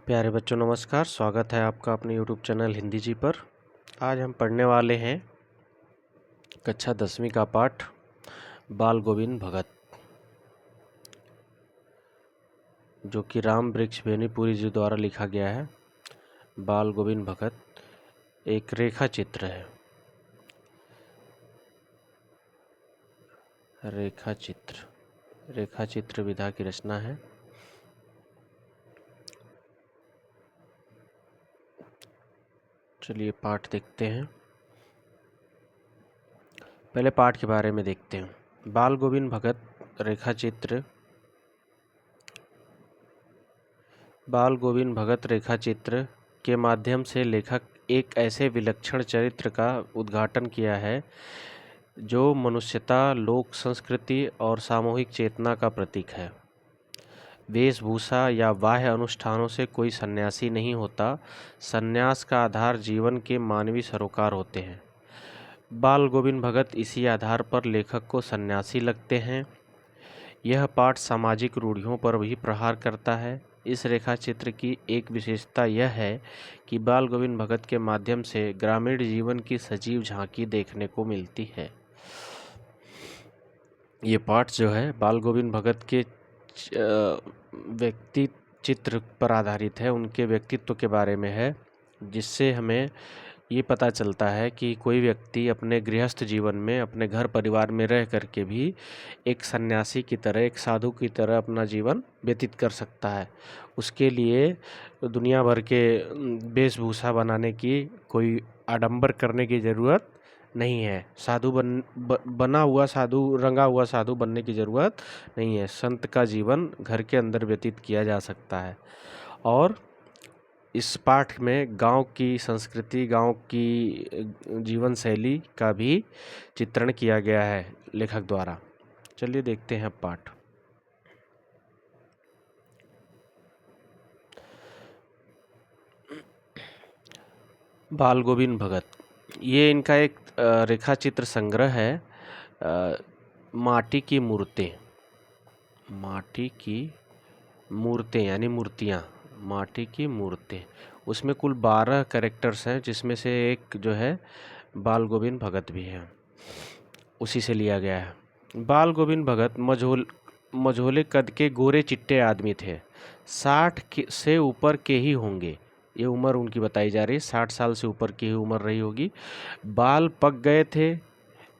प्यारे बच्चों नमस्कार। स्वागत है आपका अपने YouTube चैनल हिंदी जी पर। आज हम पढ़ने वाले हैं कक्षा 10वीं का पाठ बाल गोविंद भगत, जो कि राम वृक्ष बेनीपुरी जी द्वारा लिखा गया है। बाल गोविंद भगत एक रेखा चित्र है। रेखा चित्र विधा की रचना है। चलिए पाठ देखते हैं। पहले पाठ के बारे में देखते हैं। बाल गोविंद भगत रेखा चित्र। बाल गोविंद भगत रेखा चित्र के माध्यम से लेखक एक ऐसे विलक्षण चरित्र का उद्घाटन किया है जो मनुष्यता, लोक संस्कृति और सामूहिक चेतना का प्रतीक है। वेशभूषा या बाह्य अनुष्ठानों से कोई सन्यासी नहीं होता। सन्यास का आधार जीवन के मानवीय सरोकार होते हैं। बाल गोविंद भगत इसी आधार पर लेखक को सन्यासी लगते हैं। यह पाठ सामाजिक रूढ़ियों पर भी प्रहार करता है। इस रेखा चित्र की एक विशेषता यह है कि बाल गोविंद भगत के माध्यम से ग्रामीण जीवन की सजीव झांकी देखने को मिलती है। ये पाठ जो है बाल गोविंद भगत के व्यक्ति चित्र पर आधारित है, उनके व्यक्तित्व के बारे में है, जिससे हमें ये पता चलता है कि कोई व्यक्ति अपने गृहस्थ जीवन में, अपने घर परिवार में रह करके भी एक सन्यासी की तरह, एक साधु की तरह अपना जीवन व्यतीत कर सकता है। उसके लिए दुनिया भर के वेशभूषा बनाने की, कोई आडंबर करने की ज़रूरत नहीं है। बना हुआ साधु, रंगा हुआ साधु बनने की ज़रूरत नहीं है। संत का जीवन घर के अंदर व्यतीत किया जा सकता है। और इस पाठ में गांव की संस्कृति, गांव की जीवन शैली का भी चित्रण किया गया है लेखक द्वारा। चलिए देखते हैं पाठ। बाल गोविंद भगत, ये इनका एक रेखा चित्र संग्रह है। माटी की मूर्तें यानी मूर्तियाँ, माटी की मूर्तें। उसमें कुल 12 कैरेक्टर्स हैं, जिसमें से एक जो है बाल गोविंद भगत भी है, उसी से लिया गया है। बाल गोविंद भगत मझोले कद के गोरे चिट्टे आदमी थे। 60 से ऊपर के ही होंगे, ये उम्र उनकी बताई जा रही है। 60 साल से ऊपर की ही उम्र रही होगी। बाल पक गए थे।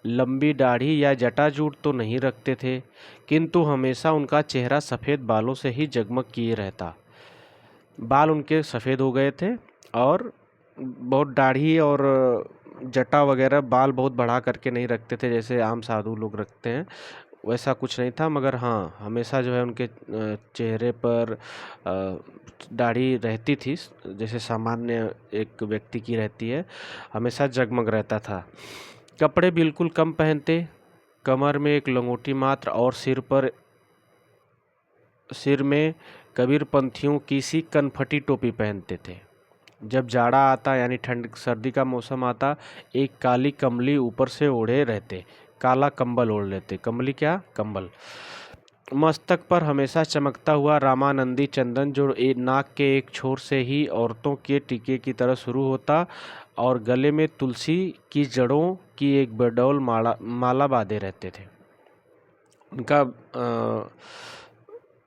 लंबी दाढ़ी या जटाजूट तो नहीं रखते थे, किंतु हमेशा उनका चेहरा सफ़ेद बालों से ही जगमग किए रहता। बाल उनके सफ़ेद हो गए थे और बहुत दाढ़ी और जटा वगैरह बाल बहुत बढ़ा करके नहीं रखते थे जैसे आम साधु लोग रखते हैं, वैसा कुछ नहीं था। मगर हाँ, हमेशा जो है उनके चेहरे पर दाढ़ी रहती थी, जैसे सामान्य एक व्यक्ति की रहती है। हमेशा जगमग रहता था। कपड़े बिल्कुल कम पहनते, कमर में एक लंगोटी मात्र और सिर में कबीरपंथियों की सी कनफटी टोपी पहनते थे। जब जाड़ा आता यानी ठंड सर्दी का मौसम आता, एक काली कमली ऊपर से ओढ़े रहते, काला कंबल ओढ़ लेते। कमली क्या? कंबल। मस्तक पर हमेशा चमकता हुआ रामानंदी चंदन, जो नाक के एक छोर से ही औरतों के टीके की तरह शुरू होता, और गले में तुलसी की जड़ों की एक बेडौल माला बांधे रहते थे।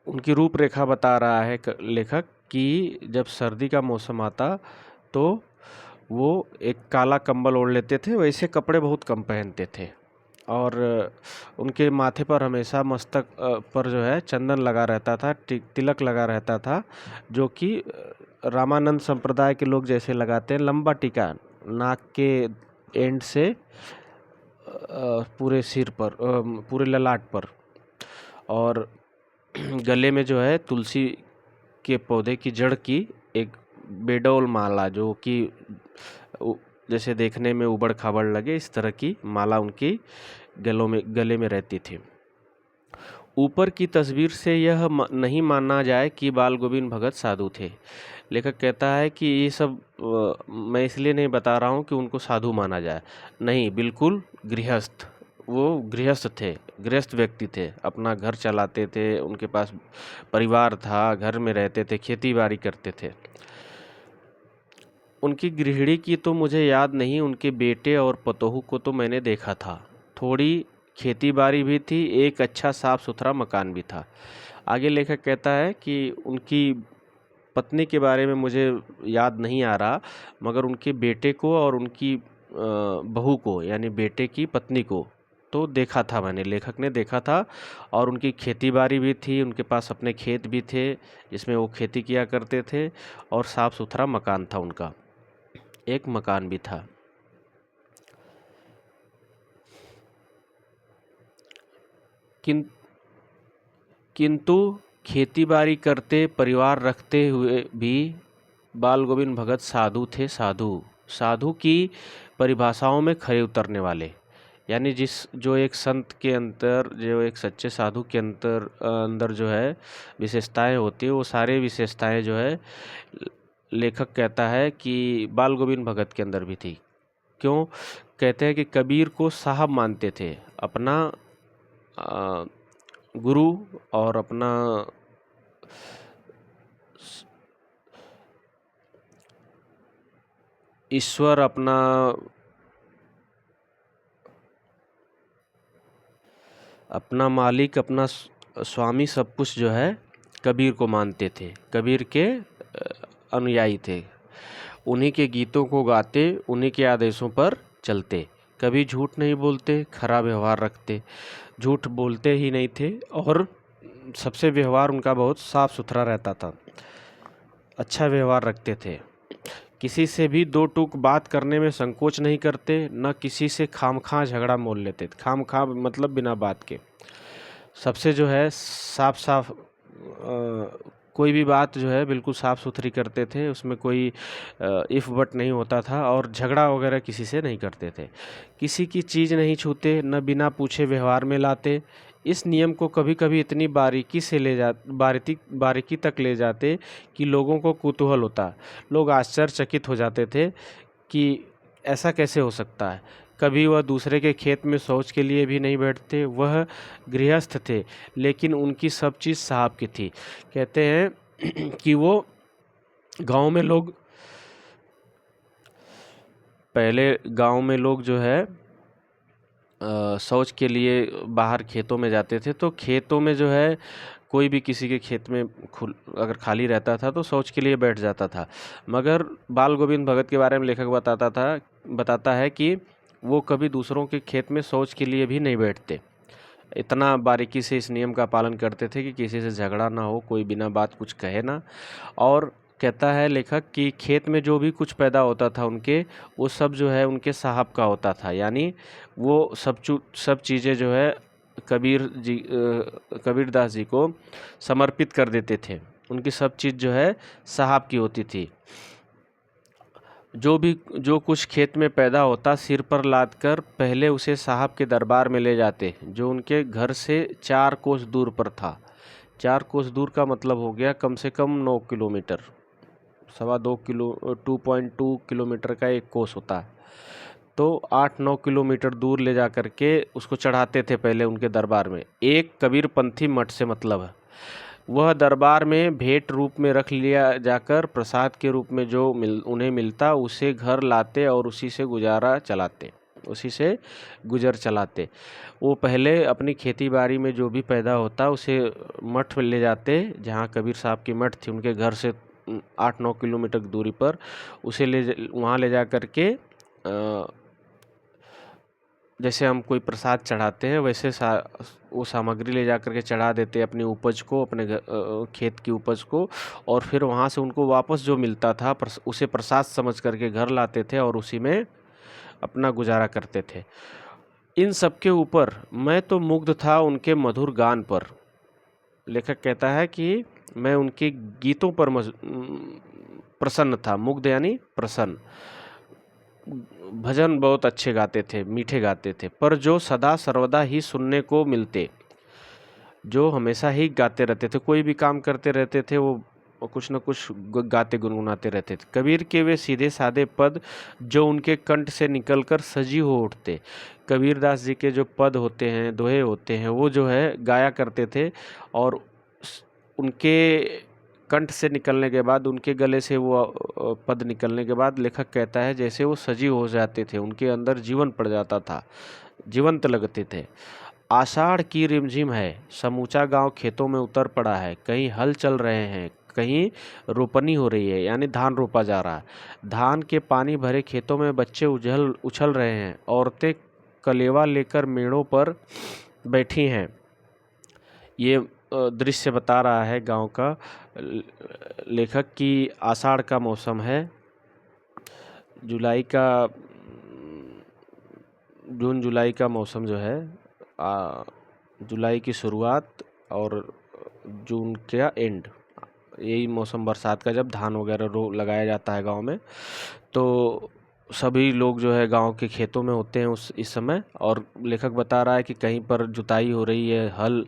उनकी रूपरेखा बता रहा है लेखक कि जब सर्दी का मौसम आता तो वो एक काला कंबल ओढ़ लेते थे, वैसे कपड़े बहुत कम पहनते थे। और उनके माथे पर हमेशा, मस्तक पर जो है चंदन लगा रहता था, तिलक लगा रहता था, जो कि रामानंद संप्रदाय के लोग जैसे लगाते हैं। लंबा टीका नाक के एंड से पूरे सिर पर, पूरे ललाट पर, और गले में जो है तुलसी के पौधे की जड़ की एक बेडौल माला, जो कि जैसे देखने में उबड़ खाबड़ लगे, इस तरह की माला उनकी गले में रहती थी। ऊपर की तस्वीर से यह नहीं माना जाए कि बाल गोविंद भगत साधु थे। लेखक कहता है कि ये सब मैं इसलिए नहीं बता रहा हूँ कि उनको साधु माना जाए, नहीं, बिल्कुल गृहस्थ, वो गृहस्थ थे, गृहस्थ व्यक्ति थे, अपना घर चलाते थे, उनके पास परिवार था, घर में रहते थे, खेती बाड़ी करते थे। उनकी गृहिणी की तो मुझे याद नहीं, उनके बेटे और पतोहू को तो मैंने देखा था। थोड़ी खेती बाड़ी भी थी, एक अच्छा साफ सुथरा मकान भी था। आगे लेखक कहता है कि उनकी पत्नी के बारे में मुझे याद नहीं आ रहा, मगर उनके बेटे को और उनकी बहू को यानी बेटे की पत्नी को तो देखा था मैंने, लेखक ने देखा था। और उनकी खेती बाड़ी भी थी, उनके पास अपने खेत भी थे जिसमें वो खेती किया करते थे, और साफ सुथरा मकान था उनका, एक मकान भी था। किन किंतु खेती बाड़ी करते, परिवार रखते हुए भी बाल गोविंद भगत साधु थे। साधु की परिभाषाओं में खरे उतरने वाले, यानी जो एक संत के अंदर, जो एक सच्चे साधु के अंदर जो है विशेषताएं होती है, वो सारे विशेषताएं जो है लेखक कहता है कि बाल गोविंद भगत के अंदर भी थी। क्यों कहते हैं कि कबीर को साहब मानते थे, अपना गुरु और अपना ईश्वर, अपना मालिक, अपना स्वामी, सब कुछ जो है कबीर को मानते थे, कबीर के अनुयायी थे। उन्हीं के गीतों को गाते, उन्हीं के आदेशों पर चलते, कभी झूठ नहीं बोलते, खरा व्यवहार रखते, झूठ बोलते ही नहीं थे, और सबसे व्यवहार उनका बहुत साफ सुथरा रहता था, अच्छा व्यवहार रखते थे। किसी से भी दो टूक बात करने में संकोच नहीं करते, न किसी से खामखा झगड़ा मोल लेते थे। खामखा मतलब बिना बात के, सबसे जो है साफ साफ कोई भी बात जो है बिल्कुल साफ़ सुथरी करते थे, उसमें कोई इफ़ बट नहीं होता था, और झगड़ा वगैरह किसी से नहीं करते थे। किसी की चीज़ नहीं छूते, न बिना पूछे व्यवहार में लाते। इस नियम को कभी कभी इतनी बारीकी तक ले जाते कि लोगों को कुतूहल होता, लोग आश्चर्यचकित हो जाते थे कि ऐसा कैसे हो सकता है। कभी वह दूसरे के खेत में शौच के लिए भी नहीं बैठते। वह गृहस्थ थे, लेकिन उनकी सब चीज़ साहब की थी। कहते हैं कि वो गांव में लोग, पहले गांव में लोग जो है शौच के लिए बाहर खेतों में जाते थे, तो खेतों में जो है कोई भी किसी के खेत में अगर खाली रहता था तो शौच के लिए बैठ जाता था। मगर बाल गोविंद भगत के बारे में लेखक बताता है कि वो कभी दूसरों के खेत में शौच के लिए भी नहीं बैठते। इतना बारीकी से इस नियम का पालन करते थे कि किसी से झगड़ा ना हो, कोई बिना बात कुछ कहे ना। और कहता है लेखक कि खेत में जो भी कुछ पैदा होता था उनके, वो सब जो है उनके साहब का होता था, यानी वो सब चीज़ें जो है कबीरदास जी को समर्पित कर देते थे। उनकी सब चीज़ जो है साहब की होती थी। जो कुछ खेत में पैदा होता, सिर पर लाद कर पहले उसे साहब के दरबार में ले जाते, जो उनके घर से 4 कोस दूर पर था। 4 कोस दूर का मतलब हो गया कम से कम 9 किलोमीटर, 2.2 किलोमीटर का एक कोस होता है। तो 8-9 किलोमीटर दूर ले जा कर के उसको चढ़ाते थे पहले उनके दरबार में। एक कबीरपंथी मठ से मतलब है। वह दरबार में भेंट रूप में रख लिया जाकर प्रसाद के रूप में जो उन्हें मिलता, उसे घर लाते और उसी से गुजर चलाते। वो पहले अपनी खेती बाड़ी में जो भी पैदा होता उसे मठ में ले जाते, जहाँ कबीर साहब की मठ थी उनके घर से 8-9 किलोमीटर की दूरी पर, उसे वहाँ ले जा कर के जैसे हम कोई प्रसाद चढ़ाते हैं वैसे वो सामग्री ले जा कर के चढ़ा देते अपनी उपज को, अपने खेत की उपज को, और फिर वहाँ से उनको वापस जो मिलता था उसे प्रसाद समझ करके घर लाते थे और उसी में अपना गुजारा करते थे। इन सब के ऊपर मैं तो मुग्ध था उनके मधुर गान पर। लेखक कहता है कि मैं उनके गीतों पर प्रसन्न था। मुग्ध यानी प्रसन्न। भजन बहुत अच्छे गाते थे, मीठे गाते थे, पर जो सदा सर्वदा ही सुनने को मिलते, जो हमेशा ही गाते रहते थे, कोई भी काम करते रहते थे वो कुछ न कुछ गाते गुनगुनाते रहते थे। कबीर के वे सीधे साधे पद जो उनके कंठ से निकलकर सजीव हो उठते। कबीरदास जी के जो पद होते हैं, दोहे होते हैं, वो जो है गाया करते थे और उनके कंठ से निकलने के बाद, उनके गले से वो पद निकलने के बाद लेखक कहता है जैसे वो सजीव हो जाते थे, उनके अंदर जीवन पड़ जाता था, जीवंत लगते थे। आषाढ़ की रिमझिम है, समूचा गांव खेतों में उतर पड़ा है, कहीं हल चल रहे हैं, कहीं रोपनी हो रही है, यानी धान रोपा जा रहा है। धान के पानी भरे खेतों में बच्चे उछल रहे हैं, औरतें कलेवा लेकर मेड़ों पर बैठी हैं। ये दृश्य बता रहा है गांव का लेखक की आषाढ़ का मौसम है, जून जुलाई का मौसम जो है, जुलाई की शुरुआत और जून का एंड, यही मौसम बरसात का, जब धान वगैरह लगाया जाता है गांव में, तो सभी लोग जो है गांव के खेतों में होते हैं इस समय। और लेखक बता रहा है कि कहीं पर जुताई हो रही है, हल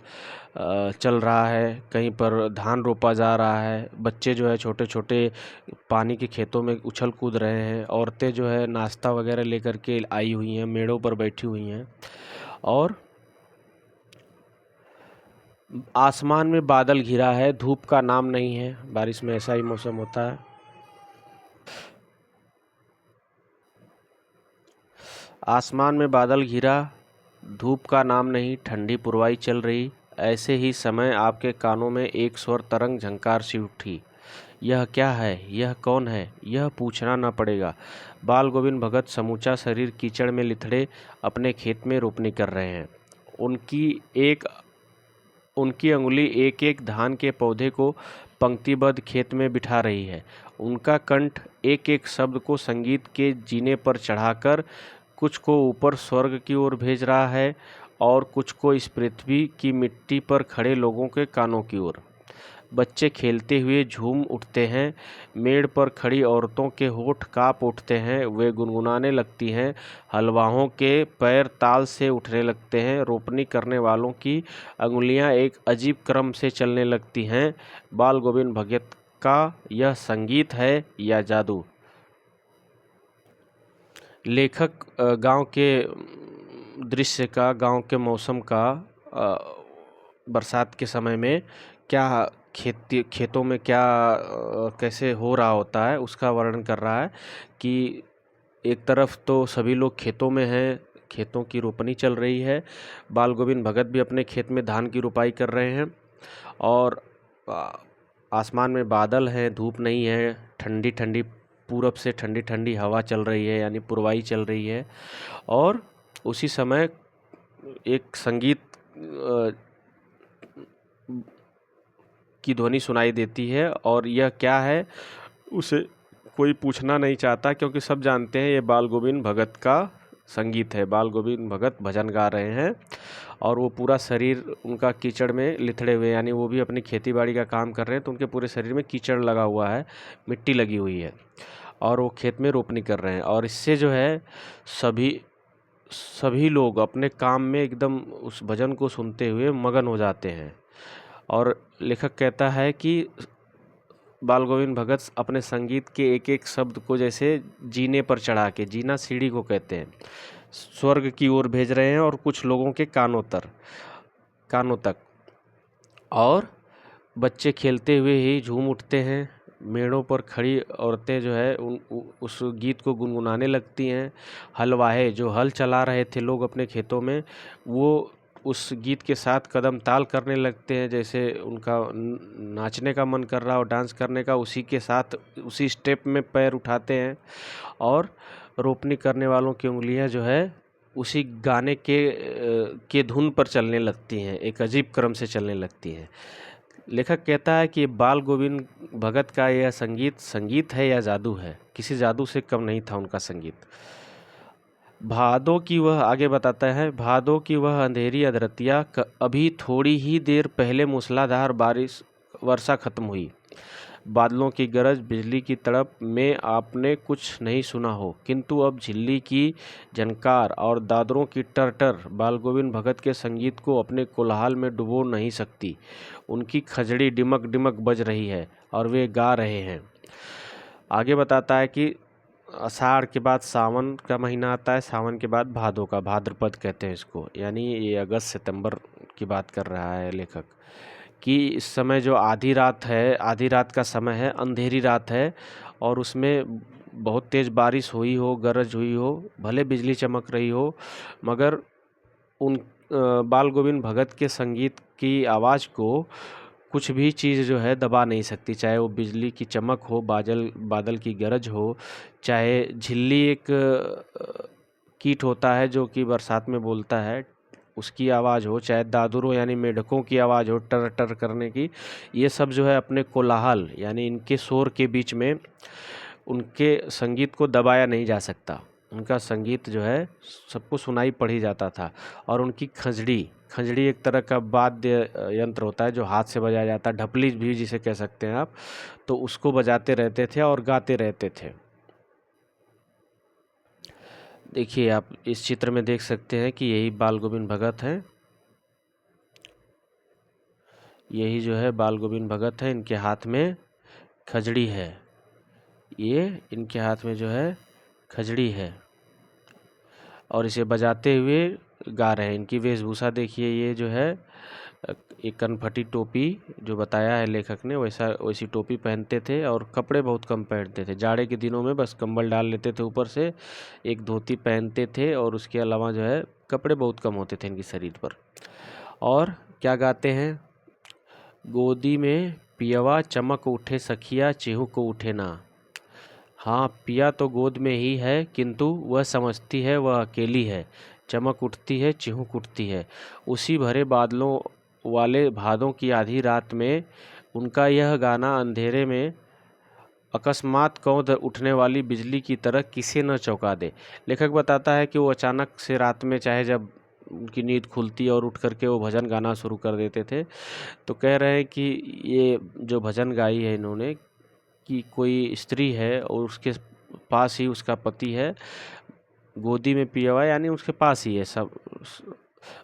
चल रहा है, कहीं पर धान रोपा जा रहा है, बच्चे जो है छोटे छोटे पानी के खेतों में उछल कूद रहे हैं, औरतें जो है नाश्ता वगैरह लेकर के आई हुई हैं, मेड़ों पर बैठी हुई हैं, और आसमान में बादल घिरा है, धूप का नाम नहीं है। बारिश में ऐसा ही मौसम होता है। आसमान में बादल घिरा, धूप का नाम नहीं, ठंडी पुरवाई चल रही। ऐसे ही समय आपके कानों में एक स्वर तरंग झंकार सी उठी। यह क्या है, यह कौन है, यह पूछना न पड़ेगा। बाल गोविंद भगत समूचा शरीर कीचड़ में लिथड़े अपने खेत में रोपनी कर रहे हैं। उनकी अंगुली एक एक धान के पौधे को पंक्तिबद्ध खेत में बिठा रही है। उनका कंठ एक एक शब्द को संगीत के जीने पर चढ़ाकर कुछ को ऊपर स्वर्ग की ओर भेज रहा है और कुछ को इस पृथ्वी की मिट्टी पर खड़े लोगों के कानों की ओर। बच्चे खेलते हुए झूम उठते हैं, मेड़ पर खड़ी औरतों के होठ काँप उठते हैं, वे गुनगुनाने लगती हैं, हलवाहों के पैर ताल से उठने लगते हैं, रोपनी करने वालों की अंगुलियां एक अजीब क्रम से चलने लगती हैं। बाल गोविंद भगत का यह संगीत है या जादू? लेखक गांव के दृश्य का, गांव के मौसम का, बरसात के समय में क्या खेतों में क्या कैसे हो रहा होता है उसका वर्णन कर रहा है कि एक तरफ तो सभी लोग खेतों में हैं, खेतों की रोपनी चल रही है, बाल गोविंद भगत भी अपने खेत में धान की रोपाई कर रहे हैं, और आसमान में बादल हैं, धूप नहीं है, ठंडी ठंडी पूरब से ठंडी ठंडी हवा चल रही है, यानी पुरवाई चल रही है, और उसी समय एक संगीत की ध्वनि सुनाई देती है। और यह क्या है उसे कोई पूछना नहीं चाहता, क्योंकि सब जानते हैं ये बाल गोविंद भगत का संगीत है। बाल गोविंद भगत भजन गा रहे हैं और वो पूरा शरीर उनका कीचड़ में लिथड़े हुए, यानी वो भी अपनी खेती बाड़ी का काम कर रहे हैं, तो उनके पूरे शरीर में कीचड़ लगा हुआ है, मिट्टी लगी हुई है, और वो खेत में रोपनी कर रहे हैं। और इससे जो है सभी लोग अपने काम में एकदम उस भजन को सुनते हुए मगन हो जाते हैं। और लेखक कहता है कि बाल गोविंद भगत अपने संगीत के एक एक शब्द को जैसे जीने पर चढ़ा के, जीना सीढ़ी को कहते हैं, स्वर्ग की ओर भेज रहे हैं, और कुछ लोगों के कानों तक। और बच्चे खेलते हुए ही झूम उठते हैं, मेड़ों पर खड़ी औरतें जो है उस गीत को गुनगुनाने लगती हैं। हलवाहे जो हल चला रहे थे लोग अपने खेतों में, वो उस गीत के साथ कदम ताल करने लगते हैं, जैसे उनका नाचने का मन कर रहा हो, डांस करने का, उसी के साथ उसी स्टेप में पैर उठाते हैं। और रोपनी करने वालों की उंगलियां जो है उसी गाने के धुन पर चलने लगती हैं, एक अजीब क्रम से चलने लगती हैं। लेखक कहता है कि बाल गोविंद भगत का यह संगीत है या जादू है? किसी जादू से कम नहीं था उनका संगीत। भादों की वह, आगे बताता है, भादों की वह अंधेरी अधरतिया, अभी थोड़ी ही देर पहले मूसलाधार वर्षा खत्म हुई। बादलों की गरज, बिजली की तड़प में आपने कुछ नहीं सुना हो, किंतु अब झिल्ली की झनकार और दादरों की टरटर बाल गोविंद भगत के संगीत को अपने कोलाहल में डुबो नहीं सकती। उनकी खजड़ी डिमक डिमक बज रही है, और वे गा रहे हैं। आगे बताता है कि आषाढ़ के बाद सावन का महीना आता है, सावन के बाद भादों का, भाद्रपद कहते हैं इसको, यानी ये अगस्त सितंबर की बात कर रहा है लेखक, कि इस समय जो आधी रात है, आधी रात का समय है, अंधेरी रात है और उसमें बहुत तेज़ बारिश हुई हो, गरज हुई हो, भले बिजली चमक रही हो, मगर उन बाल गोविंद भगत के संगीत की आवाज़ को कुछ भी चीज़ जो है दबा नहीं सकती। चाहे वो बिजली की चमक हो, बादल की गरज हो, चाहे झिल्ली एक कीट होता है जो कि बरसात में बोलता है, उसकी आवाज़ हो, चाहे दादुरों यानी मेढकों की आवाज़ हो टर टर करने की, ये सब जो है अपने कोलाहल यानी इनके शोर के बीच में उनके संगीत को दबाया नहीं जा सकता। उनका संगीत जो है सबको सुनाई पड़ ही जाता था। और उनकी खंजड़ी, खंजड़ी एक तरह का वाद्य यंत्र होता है जो हाथ से बजाया जाता है, ढपली भी जिसे कह सकते हैं आप, तो उसको बजाते रहते थे और गाते रहते थे। देखिए आप इस चित्र में देख सकते हैं कि यही बाल गोविंद भगत हैं, यही जो है बाल गोविंद भगत है, इनके हाथ में खजड़ी है, ये इनके हाथ में जो है खजड़ी है और इसे बजाते हुए गा रहे हैं। इनकी वेशभूषा देखिए, ये जो है एक कनफटी टोपी जो बताया है लेखक ने, वैसी टोपी पहनते थे और कपड़े बहुत कम पहनते थे। जाड़े के दिनों में बस कंबल डाल लेते थे ऊपर से, एक धोती पहनते थे और उसके अलावा जो है कपड़े बहुत कम होते थे इनके शरीर पर। और क्या गाते हैं, गोदी में पियवा चमक उठे सखिया चेहू को उठे ना। हाँ, पिया तो गोद में ही है किंतु वह समझती है वह अकेली है, चमक उठती है चिहुक उठती है। उसी भरे बादलों वाले भादों की आधी रात में उनका यह गाना अंधेरे में अकस्मात कौंध उठने वाली बिजली की तरह किसे न चौंका दे। लेखक बताता है कि वो अचानक से रात में, चाहे जब उनकी नींद खुलती और उठ करके वो भजन गाना शुरू कर देते थे, तो कह रहे हैं कि ये जो भजन गाई है इन्होंने, कि कोई स्त्री है और उसके पास ही उसका पति है, गोदी में पिया हुआ है यानी उसके पास ही है सब,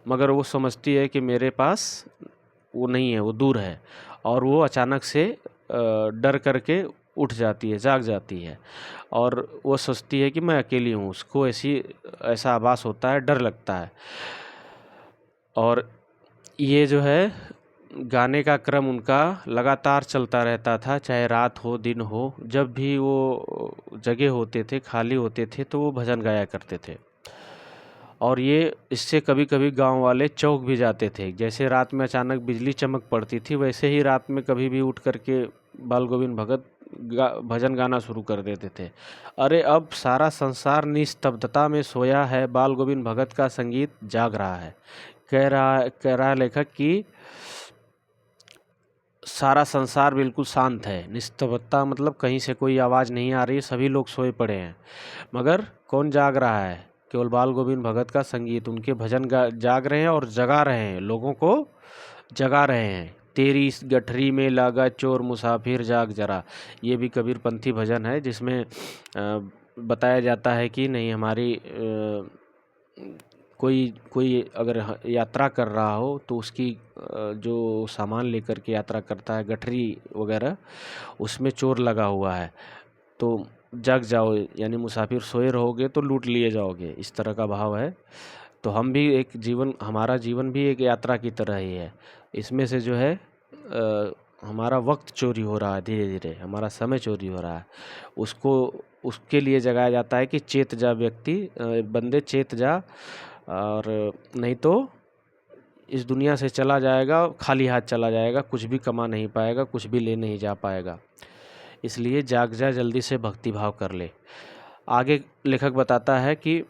मगर वो समझती है कि मेरे पास वो नहीं है, वो दूर है, और वो अचानक से डर करके उठ जाती है, जाग जाती है और वो सोचती है कि मैं अकेली हूँ। उसको ऐसा आभास होता है, डर लगता है। और ये जो है गाने का क्रम उनका लगातार चलता रहता था, चाहे रात हो दिन हो, जब भी वो जगह होते थे, खाली होते थे, तो वो भजन गाया करते थे। और ये इससे कभी कभी गांव वाले चौंक भी जाते थे। जैसे रात में अचानक बिजली चमक पड़ती थी, वैसे ही रात में कभी भी उठ करके बाल गोविंद भगत भजन गाना शुरू कर देते थे। अरे अब सारा संसार निस्तब्धता में सोया है, बाल गोविंद भगत का संगीत जाग रहा है। कह रहा है लेखक कि सारा संसार बिल्कुल शांत है, निस्तब्धता मतलब कहीं से कोई आवाज़ नहीं आ रही है, सभी लोग सोए पड़े हैं, मगर कौन जाग रहा है, केवल बाल गोविंद भगत का संगीत, उनके भजन जाग रहे हैं और जगा रहे हैं, लोगों को जगा रहे हैं। तेरी इस गठरी में लागा चोर मुसाफिर जाग जरा, ये भी कबीरपंथी भजन है, जिसमें बताया जाता है कि नहीं, हमारी कोई कोई अगर यात्रा कर रहा हो तो उसकी जो सामान लेकर के यात्रा करता है, गठरी वगैरह, उसमें चोर लगा हुआ है, तो जग जाओ, यानी मुसाफिर सोए रहोगे तो लूट लिए जाओगे, इस तरह का भाव है। तो हम भी हमारा जीवन भी एक यात्रा की तरह ही है। इसमें से जो है हमारा वक्त चोरी हो रहा है, धीरे धीरे हमारा समय चोरी हो रहा है, उसको उसके लिए जगाया जाता है कि चेत जा व्यक्ति, बंदे चेत जा, और नहीं तो इस दुनिया से चला जाएगा, खाली हाथ चला जाएगा, कुछ भी कमा नहीं पाएगा, कुछ भी ले नहीं जा पाएगा, इसलिए जाग जा, जल्दी से भक्ति भाव कर ले। आगे लेखक बताता है कि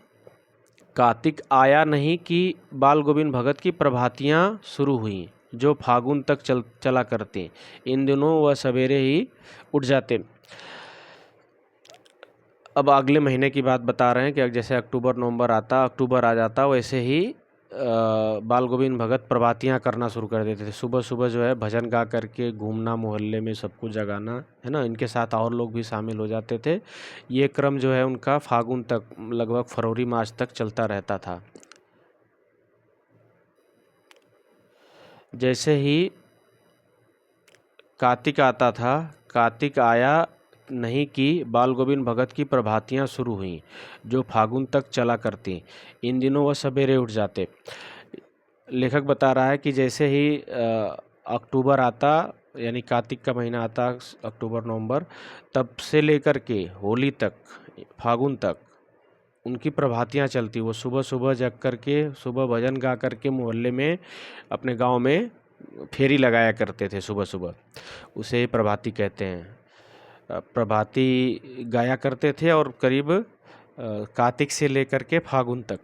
कार्तिक आया नहीं कि बाल गोविंद भगत की प्रभातियाँ शुरू हुई, जो फागुन तक चला करते, इन दिनों वह सवेरे ही उठ जाते। अब अगले महीने की बात बता रहे हैं कि जैसे अक्टूबर आ जाता, वैसे ही बाल गोविंद भगत प्रभातियाँ करना शुरू कर देते थे। सुबह सुबह जो है भजन गा करके घूमना, मोहल्ले में सबको जगाना, है ना, इनके साथ और लोग भी शामिल हो जाते थे। ये क्रम जो है उनका फागुन तक, लगभग फरवरी मार्च तक चलता रहता था। जैसे ही कार्तिक आता था, कार्तिक आया नहीं कि बाल गोविंद भगत की प्रभातियां शुरू हुईं, जो फागुन तक चला करती। इन दिनों वह सवेरे उठ जाते। लेखक बता रहा है कि जैसे ही अक्टूबर आता, यानी कार्तिक का महीना आता, अक्टूबर नवंबर, तब से लेकर के होली तक, फागुन तक उनकी प्रभातियां चलती। वो सुबह सुबह जग करके, सुबह भजन गा करके मोहल्ले में, अपने गांव में फेरी लगाया करते थे सुबह सुबह। उसे प्रभाती कहते हैं। प्रभाती गाया करते थे और करीब कार्तिक से लेकर के फागुन तक,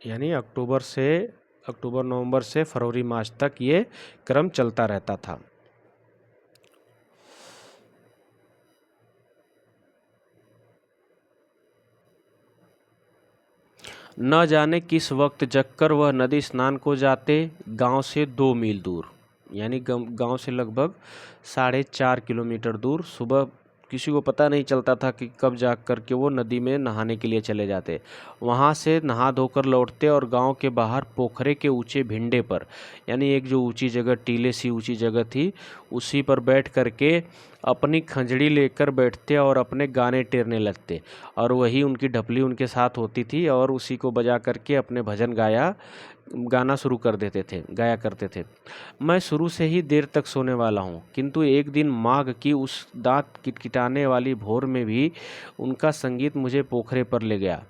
यानी अक्टूबर नवंबर से फरवरी मार्च तक ये क्रम चलता रहता था। न जाने किस वक्त जगकर वह नदी स्नान को जाते, गांव से 2 मील दूर, यानी गांव से लगभग 4.5 किलोमीटर दूर। सुबह किसी को पता नहीं चलता था कि कब जाग करके वो नदी में नहाने के लिए चले जाते। वहाँ से नहा धोकर लौटते और गांव के बाहर पोखरे के ऊंचे भिंडे पर, यानी एक जो ऊंची जगह, टीले सी ऊंची जगह थी, उसी पर बैठ करके अपनी खंजड़ी लेकर बैठते और अपने गाने टेरने लगते। और वही उनकी ढपली उनके साथ होती थी और उसी को बजा करके अपने भजन गाना शुरू कर देते थे, गाया करते थे। मैं शुरू से ही देर तक सोने वाला हूँ, किंतु एक दिन माघ की उस दांत किटकिटाने वाली भोर में भी उनका संगीत मुझे पोखरे पर ले गया।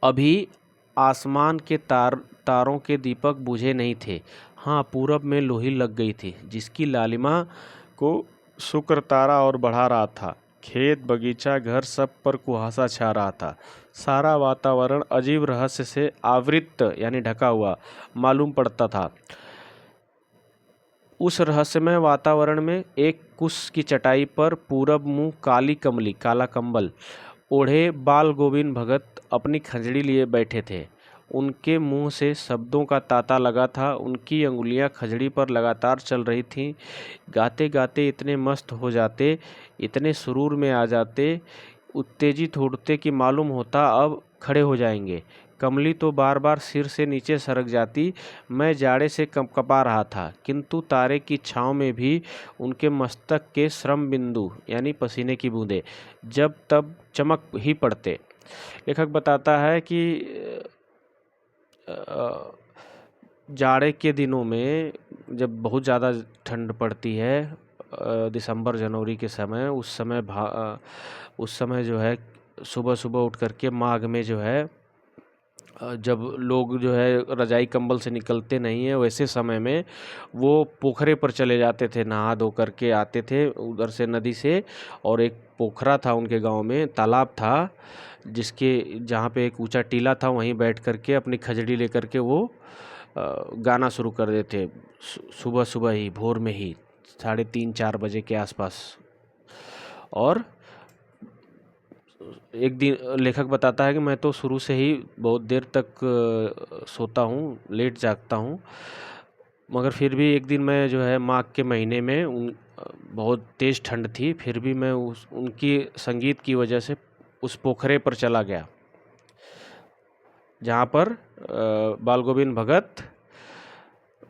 अभी आसमान के तारों के दीपक बुझे नहीं थे। हाँ, पूरब में लोही लग गई थी, जिसकी लालिमा को शुक्र तारा और बढ़ा रहा था। खेत, बगीचा, घर, सब पर कुहासा छा रहा था। सारा वातावरण अजीब रहस्य से आवृत, यानी ढका हुआ मालूम पड़ता था। उस रहस्यमय वातावरण में एक कुश की चटाई पर पूरब मुंह काली कमली, काला कंबल ओढ़े बाल गोविंद भगत अपनी खंजड़ी लिए बैठे थे। उनके मुंह से शब्दों का तांता लगा था। उनकी अंगुलियां खंजड़ी पर लगातार चल रही थीं। गाते गाते इतने मस्त हो जाते, इतने सुरूर में आ जाते, उत्तेजित होते कि मालूम होता अब खड़े हो जाएंगे। कमली तो बार बार सिर से नीचे सरक जाती। मैं जाड़े से कँपकँपा रहा था, किंतु तारे की छाँव में भी उनके मस्तक के श्रम बिंदु, यानी पसीने की बूंदें, जब तब चमक ही पड़ते। लेखक बताता है कि जाड़े के दिनों में जब बहुत ज़्यादा ठंड पड़ती है, दिसंबर जनवरी के समय, उस समय जो है सुबह सुबह उठ करके माघ में जो है, जब लोग जो है रजाई कंबल से निकलते नहीं है, वैसे समय में वो पोखरे पर चले जाते थे, नहा धो करके आते थे उधर से नदी से। और एक पोखरा था उनके गांव में, तालाब था, जहाँ पे एक ऊंचा टीला था, वहीं बैठ करके अपनी खजड़ी लेकर के वो गाना शुरू कर देते, सुबह सुबह ही, भोर में ही, 3:30-4 बजे के आसपास। और एक दिन लेखक बताता है कि मैं तो शुरू से ही बहुत देर तक सोता हूँ, लेट जागता हूँ, मगर फिर भी एक दिन मैं जो है माघ के महीने में बहुत तेज़ ठंड थी, फिर भी मैं उनकी संगीत की वजह से उस पोखरे पर चला गया, जहाँ पर बाल गोविंद भगत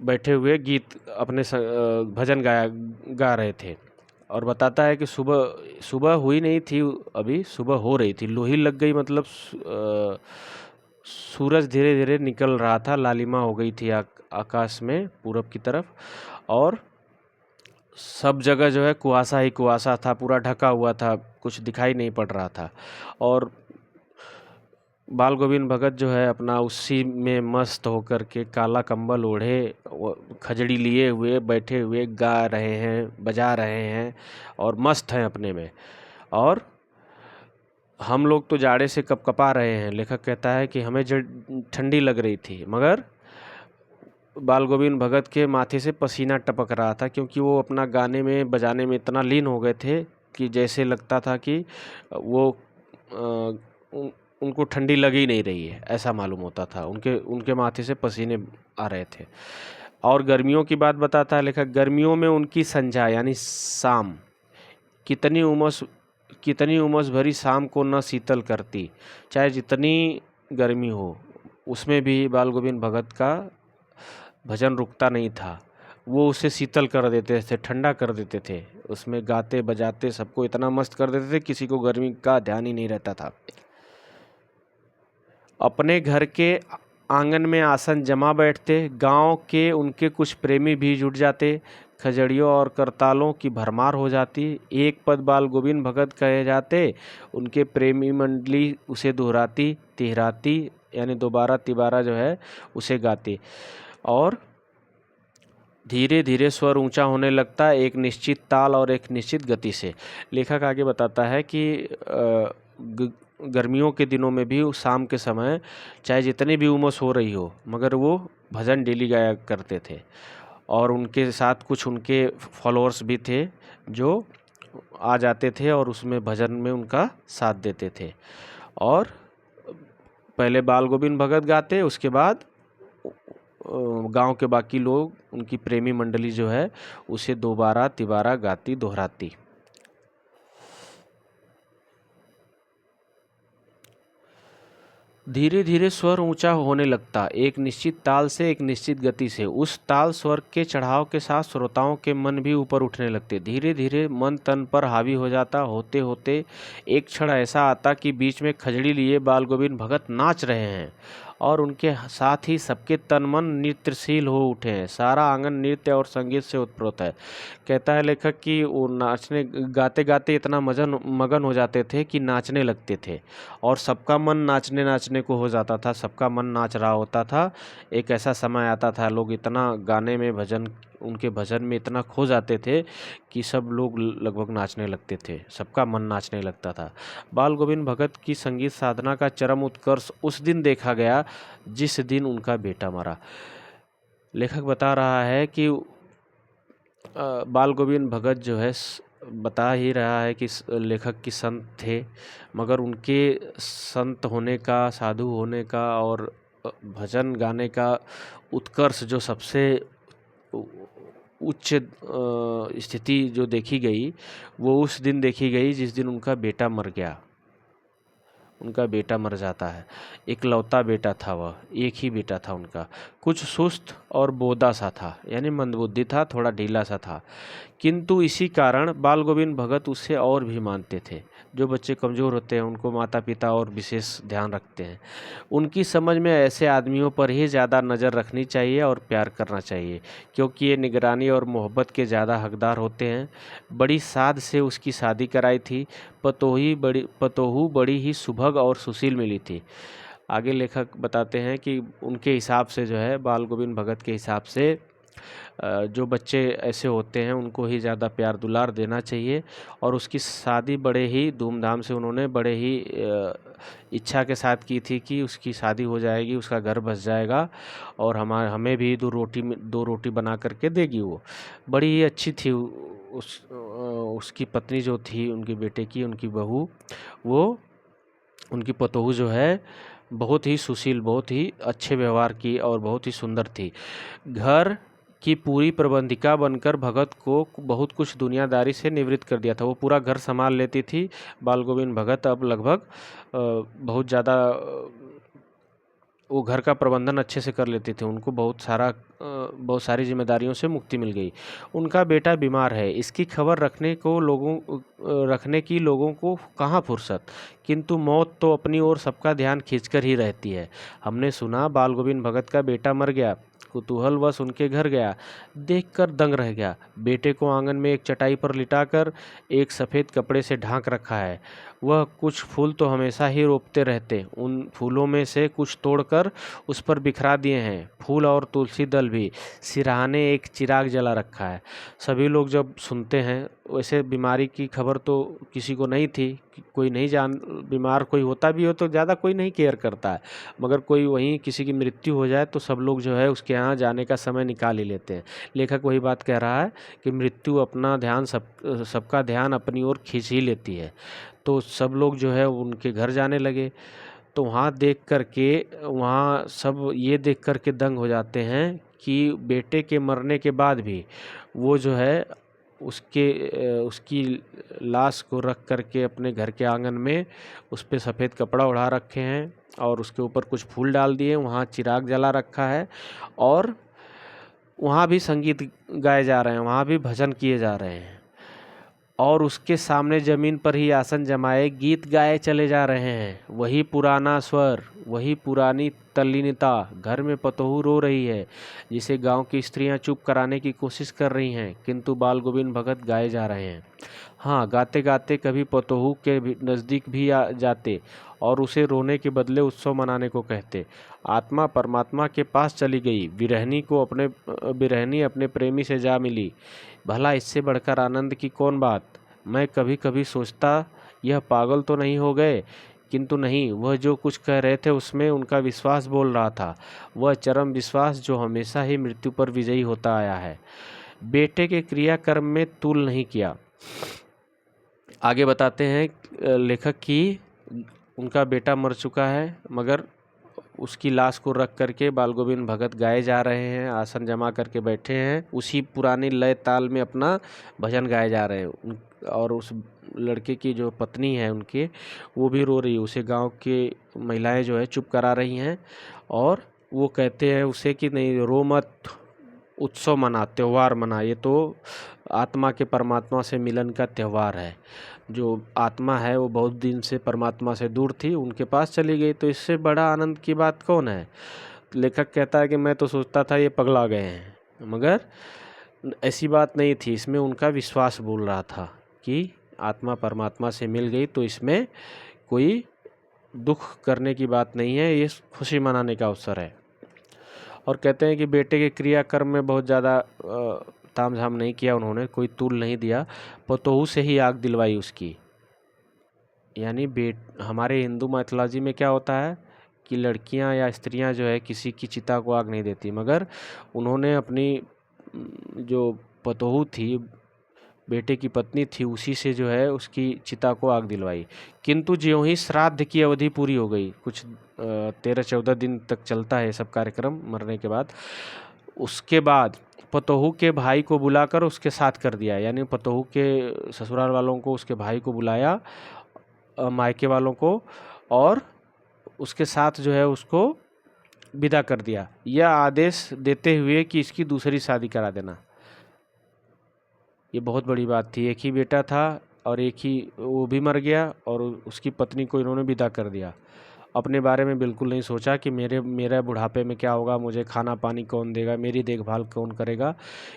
बैठे हुए गीत अपने भजन गा रहे थे। और बताता है कि सुबह हुई नहीं थी, अभी सुबह हो रही थी, लोही लग गई, मतलब सूरज धीरे धीरे निकल रहा था, लालिमा हो गई थी आकाश में पूरब की तरफ, और सब जगह जो है कुहासा ही कुहासा था, पूरा ढका हुआ था, कुछ दिखाई नहीं पड़ रहा था। और बाल गोविंद भगत जो है अपना उसी में मस्त होकर के काला कंबल ओढ़े, खजड़ी लिए हुए बैठे हुए गा रहे हैं, बजा रहे हैं और मस्त हैं अपने में। और हम लोग तो जाड़े से कँपकँपा रहे हैं। लेखक कहता है कि हमें ठंडी लग रही थी, मगर बाल गोविंद भगत के माथे से पसीना टपक रहा था, क्योंकि वो अपना गाने में, बजाने में इतना लीन हो गए थे कि जैसे लगता था कि वो उनको ठंडी लग ही नहीं रही है, ऐसा मालूम होता था। उनके माथे से पसीने आ रहे थे। और गर्मियों की बात बताता है लेखक, गर्मियों में उनकी संध्या, यानी शाम, कितनी उमस भरी शाम को न शीतल करती। चाहे जितनी गर्मी हो, उसमें भी बाल गोविंद भगत का भजन रुकता नहीं था। वो उसे शीतल कर देते थे, ठंडा कर देते थे। उसमें गाते बजाते सबको इतना मस्त कर देते थे, किसी को गर्मी का ध्यान ही नहीं रहता था। अपने घर के आंगन में आसन जमा बैठते, गांव के उनके कुछ प्रेमी भी जुट जाते, खजड़ियों और करतालों की भरमार हो जाती। एक पद बाल गोविंद भगत कहे जाते, उनके प्रेमी मंडली उसे दोहराती तिहराती, यानी दोबारा तिबारा जो है उसे गाती, और धीरे धीरे स्वर ऊंचा होने लगता है, एक निश्चित ताल और एक निश्चित गति से। लेखक आगे बताता है कि गर्मियों के दिनों में भी शाम के समय चाहे जितनी भी उमस हो रही हो, मगर वो भजन डेली गाया करते थे। और उनके साथ कुछ उनके फॉलोअर्स भी थे जो आ जाते थे और उसमें भजन में उनका साथ देते थे। और पहले बाल गोविंद भगत गाते, उसके बाद गांव के बाकी लोग, उनकी प्रेमी मंडली जो है उसे दोबारा तिबारा गाती दोहराती। धीरे धीरे स्वर ऊंचा होने लगता, एक निश्चित ताल से एक निश्चित गति से। उस ताल स्वर के चढ़ाव के साथ श्रोताओं के मन भी ऊपर उठने लगते। धीरे धीरे मन तन पर हावी हो जाता। होते होते एक क्षण ऐसा आता कि बीच में खजड़ी लिए बाल गोविंद भगत नाच रहे हैं और उनके साथ ही सबके तन मन नृत्यशील हो उठे हैं। सारा आंगन नृत्य और संगीत से उत्प्रोत है। कहता है लेखक कि वो नाचने गाते गाते इतना मगन हो जाते थे कि नाचने लगते थे, और सबका मन नाचने नाचने को हो जाता था, सबका मन नाच रहा होता था। एक ऐसा समय आता था, लोग इतना गाने में उनके भजन में इतना खो जाते थे कि सब लोग लगभग नाचने लगते थे, सबका मन नाचने लगता था। बाल गोविंद भगत की संगीत साधना का चरम उत्कर्ष उस दिन देखा गया जिस दिन उनका बेटा मरा। लेखक बता रहा है कि बाल गोविंद भगत जो है बता ही रहा है कि लेखक की संत थे, मगर उनके संत होने का, साधु होने का और भजन गाने का उत्कर्ष जो सबसे उच्च स्थिति जो देखी गई, वो उस दिन देखी गई जिस दिन उनका बेटा मर गया। उनका बेटा मर जाता है, इकलौता बेटा था वह, एक ही बेटा था उनका। कुछ सुस्त और बोदा सा था, यानी मंदबुद्धि था, थोड़ा ढीला सा था, किंतु इसी कारण बाल गोविंद भगत उससे और भी मानते थे। जो बच्चे कमज़ोर होते हैं उनको माता पिता और विशेष ध्यान रखते हैं। उनकी समझ में ऐसे आदमियों पर ही ज़्यादा नज़र रखनी चाहिए और प्यार करना चाहिए, क्योंकि ये निगरानी और मोहब्बत के ज़्यादा हकदार होते हैं। बड़ी साध से उसकी शादी कराई थी। पतोहू बड़ी ही सुभग और सुशील मिली थी। आगे लेखक बताते हैं कि उनके हिसाब से जो है, बाल गोविंद भगत के हिसाब से जो बच्चे ऐसे होते हैं उनको ही ज़्यादा प्यार दुलार देना चाहिए। और उसकी शादी बड़े ही धूमधाम से उन्होंने बड़े ही इच्छा के साथ की थी कि उसकी शादी हो जाएगी, उसका घर बस जाएगा और हमें भी दो रोटी बना करके देगी। वो बड़ी ही अच्छी थी। उसकी पत्नी जो थी, उनके बेटे की, उनकी बहू, वो उनकी पतोहू जो है बहुत ही सुशील, बहुत ही अच्छे व्यवहार की और बहुत ही सुंदर थी। घर की पूरी प्रबंधिका बनकर भगत को बहुत कुछ दुनियादारी से निवृत्त कर दिया था। वो पूरा घर संभाल लेती थी बाल गोविंद भगत। अब लगभग बहुत ज़्यादा वो घर का प्रबंधन अच्छे से कर लेते थे। उनको बहुत सारी जिम्मेदारियों से मुक्ति मिल गई। उनका बेटा बीमार है, इसकी खबर रखने की लोगों को कहाँ फुर्सत, किंतु मौत तो अपनी ओर सबका ध्यान खींचकर ही रहती है। हमने सुना बाल गोविंद भगत का बेटा मर गया। कुतूहलवश उनके घर गया, देखकर दंग रह गया। बेटे को आंगन में एक चटाई पर लिटाकर एक सफ़ेद कपड़े से ढांक रखा है। वह कुछ फूल तो हमेशा ही रोपते रहते, उन फूलों में से कुछ तोड़कर उस पर बिखरा दिए हैं। फूल और तुलसी दल भी। सिरहाने एक चिराग जला रखा है। सभी लोग जब सुनते हैं, वैसे बीमारी की खबर तो किसी को नहीं थी, कोई नहीं बीमार कोई होता भी हो तो ज़्यादा कोई नहीं केयर करता है, मगर कोई वहीं किसी की मृत्यु हो जाए तो सब लोग जो है उसके यहाँ जाने का समय निकाल ही लेते हैं। लेखक वही बात कह रहा है कि मृत्यु अपना ध्यान सबका ध्यान अपनी ओर खींच ही लेती है। तो सब लोग जो है उनके घर जाने लगे। तो वहाँ सब ये देख कर के दंग हो जाते हैं कि बेटे के मरने के बाद भी वो जो है उसकी लाश को रख करके अपने घर के आंगन में उस पर सफ़ेद कपड़ा ओढ़ा रखे हैं और उसके ऊपर कुछ फूल डाल दिए, वहाँ चिराग जला रखा है और वहाँ भी संगीत गाए जा रहे हैं, वहाँ भी भजन किए जा रहे हैं, और उसके सामने ज़मीन पर ही आसन जमाए गीत गाए चले जा रहे हैं। वही पुराना स्वर, वही पुरानी तल्लीनता। घर में पतोहू रो रही है, जिसे गांव की स्त्रियां चुप कराने की कोशिश कर रही हैं, किंतु बाल गोविंद भगत गाए जा रहे हैं। हाँ, गाते गाते कभी पतोहू के नज़दीक भी आ जाते और उसे रोने के बदले उत्सव मनाने को कहते। आत्मा परमात्मा के पास चली गई, विरहनी अपने प्रेमी से जा मिली। भला इससे बढ़कर आनंद की कौन बात। मैं कभी कभी सोचता, यह पागल तो नहीं हो गए, किंतु नहीं, वह जो कुछ कह रहे थे उसमें उनका विश्वास बोल रहा था, वह चरम विश्वास जो हमेशा ही मृत्यु पर विजयी होता आया है। बेटे के क्रियाकर्म में तूल नहीं किया। आगे बताते हैं लेखक कि उनका बेटा मर चुका है, मगर उसकी लाश को रख करके बाल गोविंद भगत गाए जा रहे हैं, आसन जमा करके बैठे हैं, उसी पुरानी लय ताल में अपना भजन गाए जा रहे हैं। और उस लड़के की जो पत्नी है उनके, वो भी रो रही है, उसे गांव के महिलाएं जो है चुप करा रही हैं, और वो कहते हैं उसे कि नहीं रो मत, उत्सव मना, त्यौहार मना, ये तो आत्मा के परमात्मा से मिलन का त्यौहार है। जो आत्मा है वो बहुत दिन से परमात्मा से दूर थी, उनके पास चली गई, तो इससे बड़ा आनंद की बात कौन है। लेखक कहता है कि मैं तो सोचता था ये पगला गए हैं, मगर ऐसी बात नहीं थी, इसमें उनका विश्वास बोल रहा था कि आत्मा परमात्मा से मिल गई, तो इसमें कोई दुख करने की बात नहीं है, ये खुशी मनाने का अवसर है। और कहते हैं कि बेटे के क्रियाकर्म में बहुत ज़्यादा तामझाम नहीं किया उन्होंने, कोई तूल नहीं दिया, पतोहू से ही आग दिलवाई उसकी। यानी हमारे हिंदू मैथोलॉजी में क्या होता है कि लड़कियां या स्त्रियां जो है किसी की चिता को आग नहीं देती, मगर उन्होंने अपनी जो पतोहू थी, बेटे की पत्नी थी, उसी से जो है उसकी चिता को आग दिलवाई। किंतु ज्यों ही श्राद्ध की अवधि पूरी हो गई, कुछ 13-14 दिन तक चलता है सब कार्यक्रम मरने के बाद, उसके बाद पतोहू के भाई को बुलाकर उसके साथ कर दिया। यानी पतोहू के ससुराल वालों को, उसके भाई को बुलाया, मायके वालों को, और उसके साथ जो है उसको विदा कर दिया, यह आदेश देते हुए कि इसकी दूसरी शादी करा देना। ये बहुत बड़ी बात थी, एक ही बेटा था और एक ही वो भी मर गया, और उसकी पत्नी को इन्होंने विदा कर दिया। अपने बारे में बिल्कुल नहीं सोचा कि मेरा बुढ़ापे में क्या होगा, मुझे खाना पानी कौन देगा, मेरी देखभाल कौन करेगा,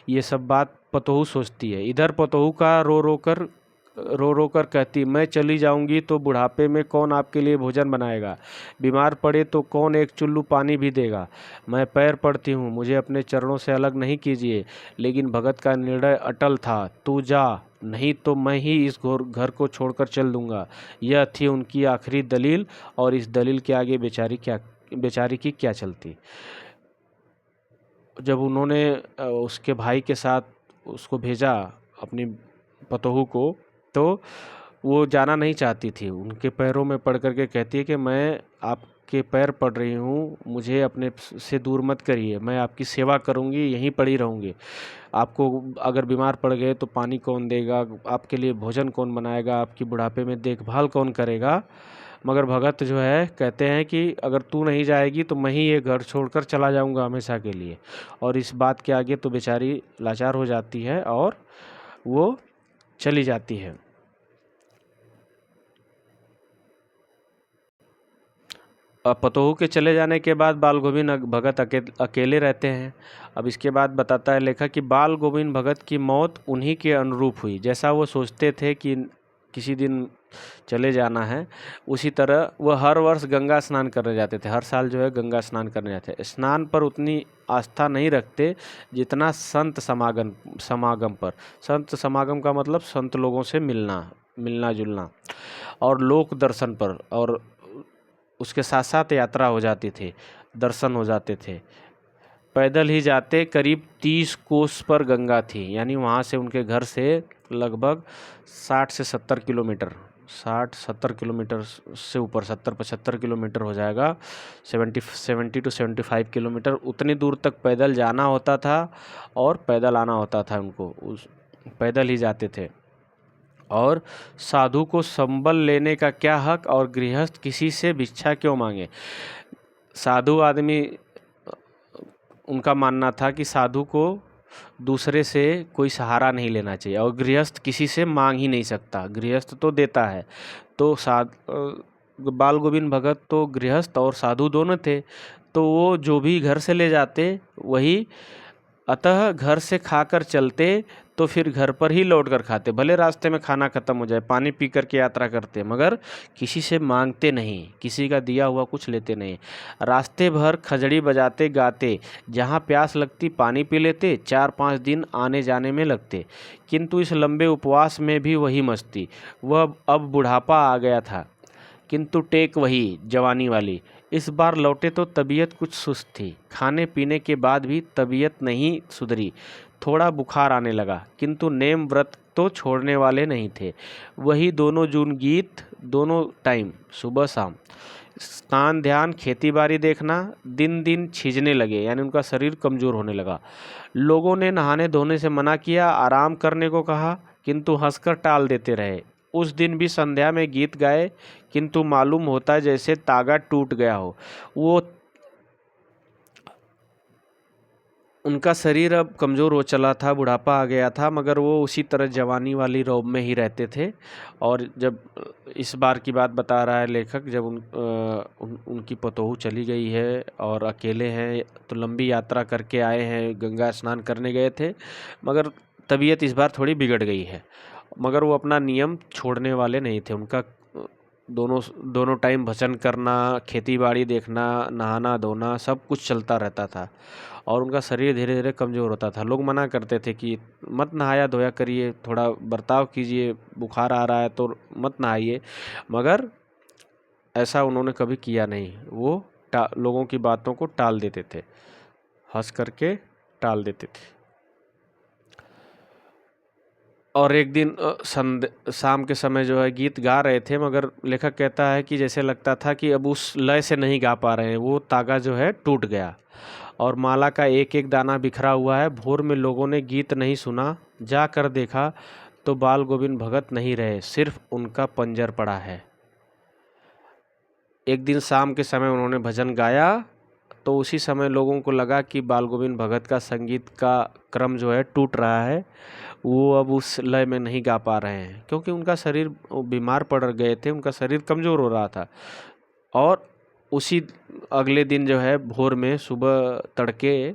ये सब बात पतोहू सोचती है। इधर पतोहू का रो रो कर कहती, मैं चली जाऊंगी तो बुढ़ापे में कौन आपके लिए भोजन बनाएगा, बीमार पड़े तो कौन एक चुल्लू पानी भी देगा। मैं पैर पड़ती हूँ, मुझे अपने चरणों से अलग नहीं कीजिए। लेकिन भगत का निर्णय अटल था, तू जा, नहीं तो मैं ही इस घर को छोड़कर चल दूंगा। यह थी उनकी आखिरी दलील, और इस दलील के आगे बेचारी की क्या चलती। जब उन्होंने उसके भाई के साथ उसको भेजा, अपनी पतोहू को, तो वो जाना नहीं चाहती थी, उनके पैरों में पड़ करके कहती है कि मैं आपके पैर पड़ रही हूँ, मुझे अपने से दूर मत करिए, मैं आपकी सेवा करूँगी, यहीं पड़ी रहूँगी। आपको अगर बीमार पड़ गए तो पानी कौन देगा, आपके लिए भोजन कौन बनाएगा, आपकी बुढ़ापे में देखभाल कौन करेगा। मगर भगत जो है कहते हैं कि अगर तू नहीं जाएगी तो मैं ही ये घर छोड़कर चला जाऊंगा हमेशा के लिए। और इस बात के आगे तो बेचारी लाचार हो जाती है और वो चली जाती है। पतोहू के चले जाने के बाद बाल गोविंद भगत अकेले रहते हैं। अब इसके बाद बताता है लेखक कि बाल गोविंद भगत की मौत उन्हीं के अनुरूप हुई, जैसा वो सोचते थे कि किसी दिन चले जाना है, उसी तरह वह हर वर्ष गंगा स्नान करने जाते थे। हर साल जो है गंगा स्नान करने जाते। स्नान पर उतनी आस्था नहीं रखते जितना संत समागम पर। संत समागम का मतलब संत लोगों से मिलना जुलना, और लोक दर्शन पर, और उसके साथ साथ यात्रा हो जाती थी, दर्शन हो जाते थे। पैदल ही जाते, करीब 30 कोस पर गंगा थी, यानी वहाँ से उनके घर से लगभग 60 से 70 किलोमीटर, 60-70 किलोमीटर से ऊपर, 70-75 किलोमीटर हो जाएगा, 70 to 75 किलोमीटर, उतनी दूर तक पैदल जाना होता था और पैदल आना होता था उनको, पैदल ही जाते थे। और साधु को संबल लेने का क्या हक, और गृहस्थ किसी से भिक्षा क्यों मांगे। साधु आदमी उनका मानना था कि साधु को दूसरे से कोई सहारा नहीं लेना चाहिए और गृहस्थ किसी से मांग ही नहीं सकता, गृहस्थ तो देता है। तो बाल गोविंद भगत तो गृहस्थ और साधु दोनों थे, तो वो जो भी घर से ले जाते वही, अतः घर से खाकर चलते तो फिर घर पर ही लौट कर खाते, भले रास्ते में खाना खत्म हो जाए, पानी पी कर के यात्रा करते, मगर किसी से मांगते नहीं, किसी का दिया हुआ कुछ लेते नहीं। रास्ते भर खजड़ी बजाते गाते, जहाँ प्यास लगती पानी पी लेते, 4-5 दिन आने जाने में लगते। किंतु इस लंबे उपवास में भी वही मस्ती। वह अब बुढ़ापा आ गया था, किंतु टेक वही जवानी वाली। इस बार लौटे तो तबीयत कुछ सुस्त थी, खाने पीने के बाद भी तबीयत नहीं सुधरी, थोड़ा बुखार आने लगा, किंतु नेम व्रत तो छोड़ने वाले नहीं थे। वही दोनों जून गीत, दोनों टाइम, सुबह शाम, स्नान ध्यान खेती बाड़ी देखना। दिन दिन छीजने लगे, यानी उनका शरीर कमज़ोर होने लगा। लोगों ने नहाने धोने से मना किया, आराम करने को कहा, किंतु हंसकर टाल देते रहे। उस दिन भी संध्या में गीत गाए, किंतु मालूम होता जैसे तागा टूट गया हो। वो उनका शरीर अब कमज़ोर हो चला था, बुढ़ापा आ गया था, मगर वो उसी तरह जवानी वाली रौब में ही रहते थे। और जब इस बार की बात बता रहा है लेखक, जब उनकी पतोहू चली गई है और अकेले हैं, तो लंबी यात्रा करके आए हैं, गंगा स्नान करने गए थे, मगर तबीयत इस बार थोड़ी बिगड़ गई है। मगर वो अपना नियम छोड़ने वाले नहीं थे। उनका दोनों दोनों टाइम भजन करना, खेती बाड़ी देखना, नहाना धोना, सब कुछ चलता रहता था और उनका शरीर धीरे धीरे कमज़ोर होता था। लोग मना करते थे कि मत नहाया धोया करिए, थोड़ा बर्ताव कीजिए, बुखार आ रहा है तो मत नहाइए, मगर ऐसा उन्होंने कभी किया नहीं। वो लोगों की बातों को टाल देते थे, हंस करके टाल देते थे। और एक दिन शाम के समय जो है गीत गा रहे थे, मगर लेखक कहता है कि जैसे लगता था कि अब उस लय से नहीं गा पा रहे हैं, वो तागा जो है टूट गया और माला का एक एक दाना बिखरा हुआ है। भोर में लोगों ने गीत नहीं सुना, जाकर देखा तो बाल गोविंद भगत नहीं रहे, सिर्फ उनका पंजर पड़ा है। एक दिन शाम के समय उन्होंने भजन गाया तो उसी समय लोगों को लगा कि बाल गोविंद भगत का संगीत का क्रम जो है टूट रहा है, वो अब उस लय में नहीं गा पा रहे हैं, क्योंकि उनका शरीर बीमार पड़ गए थे, उनका शरीर कमज़ोर हो रहा था। और उसी अगले दिन जो है भोर में सुबह तड़के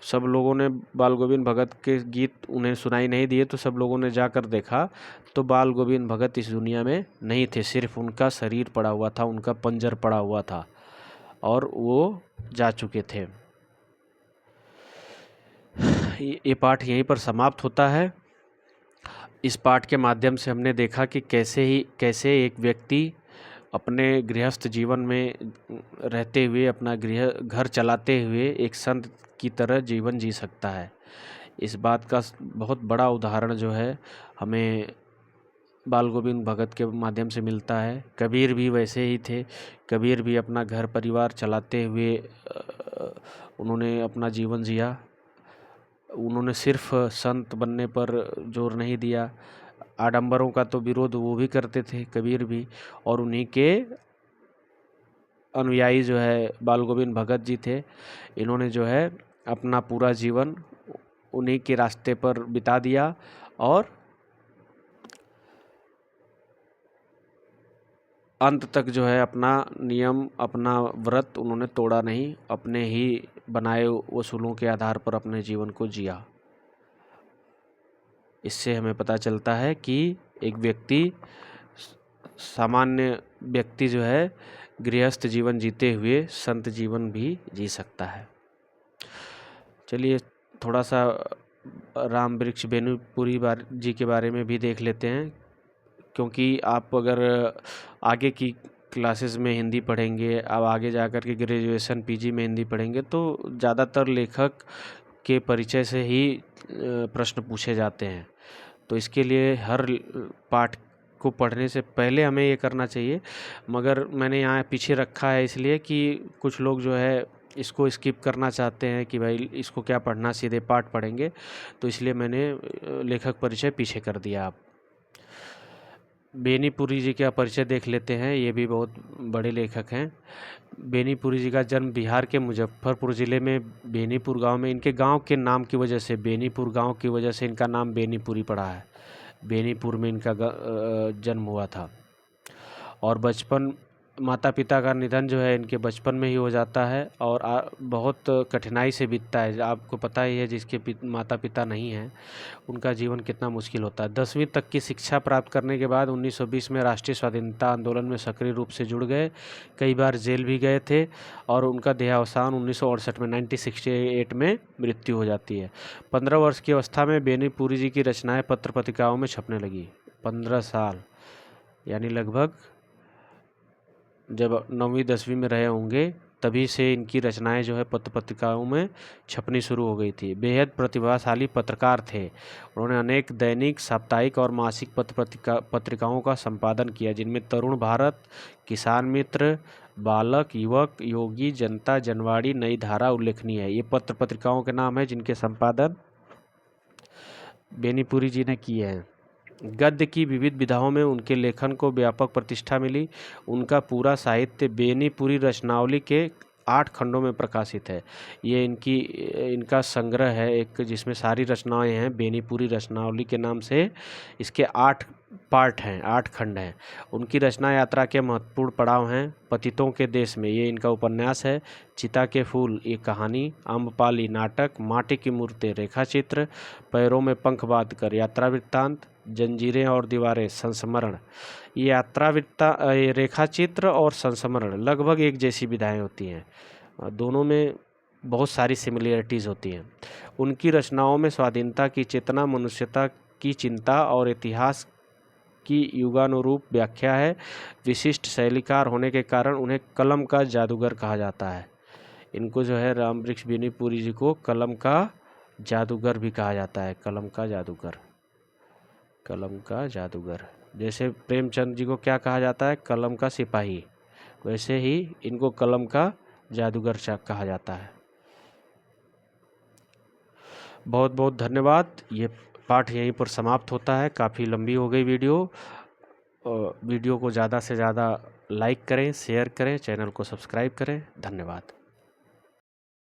सब लोगों ने बाल गोविंद भगत के गीत उन्हें सुनाई नहीं दिए, तो सब लोगों ने जाकर देखा तो बाल गोविंद भगत इस दुनिया में नहीं थे, सिर्फ उनका शरीर पड़ा हुआ था, उनका पंजर पड़ा हुआ था और वो जा चुके थे। ये पाठ यहीं पर समाप्त होता है। इस पाठ के माध्यम से हमने देखा कि कैसे एक व्यक्ति अपने गृहस्थ जीवन में रहते हुए, अपना घर चलाते हुए एक संत की तरह जीवन जी सकता है। इस बात का बहुत बड़ा उदाहरण जो है हमें बाल गोविंद भगत के माध्यम से मिलता है। कबीर भी वैसे ही थे। कबीर भी अपना घर परिवार चलाते हुए उन्होंने अपना जीवन जिया। उन्होंने सिर्फ संत बनने पर जोर नहीं दिया, आडंबरों का तो विरोध वो भी करते थे, कबीर भी। और उन्हीं के अनुयायी जो है बाल गोविंद भगत जी थे। इन्होंने जो है अपना पूरा जीवन उन्हीं के रास्ते पर बिता दिया और अंत तक जो है अपना नियम, अपना व्रत उन्होंने तोड़ा नहीं, अपने ही बनाए उसूलों के आधार पर अपने जीवन को जिया। इससे हमें पता चलता है कि एक व्यक्ति, सामान्य व्यक्ति जो है गृहस्थ जीवन जीते हुए संत जीवन भी जी सकता है। चलिए थोड़ा सा राम वृक्ष बेनीपुरी जी के बारे में भी देख लेते हैं, क्योंकि आप अगर आगे की क्लासेस में हिंदी पढ़ेंगे, अब आगे जाकर के ग्रेजुएशन पीजी में हिंदी पढ़ेंगे, तो ज़्यादातर लेखक के परिचय से ही प्रश्न पूछे जाते हैं। तो इसके लिए हर पाठ को पढ़ने से पहले हमें ये करना चाहिए, मगर मैंने यहाँ पीछे रखा है इसलिए कि कुछ लोग जो है इसको स्किप करना चाहते हैं कि भाई इसको क्या पढ़ना, सीधे पाठ पढ़ेंगे, तो इसलिए मैंने लेखक परिचय पीछे कर दिया। आप बेनीपुरी जी का परिचय देख लेते हैं। ये भी बहुत बड़े लेखक हैं। बेनीपुरी जी का जन्म बिहार के मुजफ्फरपुर ज़िले में बेनीपुर गांव में, इनके गांव के नाम की वजह से, बेनीपुर गांव की वजह से इनका नाम बेनीपुरी पड़ा है। बेनीपुर में इनका जन्म हुआ था। और बचपन, माता पिता का निधन जो है इनके बचपन में ही हो जाता है और बहुत कठिनाई से बीतता है। आपको पता ही है, जिसके माता पिता नहीं हैं उनका जीवन कितना मुश्किल होता है। 10वीं तक की शिक्षा प्राप्त करने के बाद 1920 में राष्ट्रीय स्वाधीनता आंदोलन में सक्रिय रूप से जुड़ गए। कई बार जेल भी गए थे और उनका देहावसान 1968 में 1968 में मृत्यु हो जाती है। 15 वर्ष की अवस्था में बेनीपुरी जी की रचनाएँ पत्र पत्रिकाओं में छपने लगी। 15 साल यानी लगभग जब 9वीं 10वीं में रहे होंगे तभी से इनकी रचनाएं जो है पत्र पत्रिकाओं में छपनी शुरू हो गई थी। बेहद प्रतिभाशाली पत्रकार थे। उन्होंने अनेक दैनिक, साप्ताहिक और मासिक पत्रिकाओं का संपादन किया, जिनमें तरुण भारत, किसान मित्र, बालक, युवक, योगी, जनता, जनवाड़ी, नई धारा उल्लेखनीय है। ये पत्र पत्रिकाओं के नाम है जिनके संपादन बेनीपुरी जी ने किए हैं। गद्य की विविध विधाओं में उनके लेखन को व्यापक प्रतिष्ठा मिली। उनका पूरा साहित्य बेनीपुरी रचनावली के 8 खंडों में प्रकाशित है। ये इनका संग्रह है एक, जिसमें सारी रचनाएं हैं। बेनीपुरी रचनावली के नाम से इसके 8 पार्ट हैं, 8 खंड हैं। उनकी रचना यात्रा के महत्वपूर्ण पड़ाव हैं। पतितों के देश में, ये इनका उपन्यास है। चिता के फूल, ये कहानी। अम्बपाली नाटक। माटी की मूर्तें, रेखाचित्र। पैरों में पंख बांधकर, यात्रा वृत्तांत। जंजीरें और दीवारें, संस्मरण। ये यात्रा रेखाचित्र और संस्मरण लगभग एक जैसी विधाएं होती हैं। दोनों में बहुत सारी सिमिलरिटीज़ होती हैं। उनकी रचनाओं में स्वाधीनता की चेतना, मनुष्यता की चिंता और इतिहास की युगानुरूप व्याख्या है। विशिष्ट शैलीकार होने के कारण उन्हें कलम का जादूगर कहा जाता है। इनको जो है, रामवृक्ष बेनीपुरी जी को कलम का जादूगर भी कहा जाता है। कलम का जादूगर, कलम का जादूगर। जैसे प्रेमचंद जी को क्या कहा जाता है? कलम का सिपाही। वैसे ही इनको कलम का जादूगर कहा जाता है। बहुत बहुत धन्यवाद। ये पाठ यहीं पर समाप्त होता है। काफ़ी लंबी हो गई वीडियो। वीडियो को ज़्यादा से ज़्यादा लाइक करें, शेयर करें, चैनल को सब्सक्राइब करें। धन्यवाद।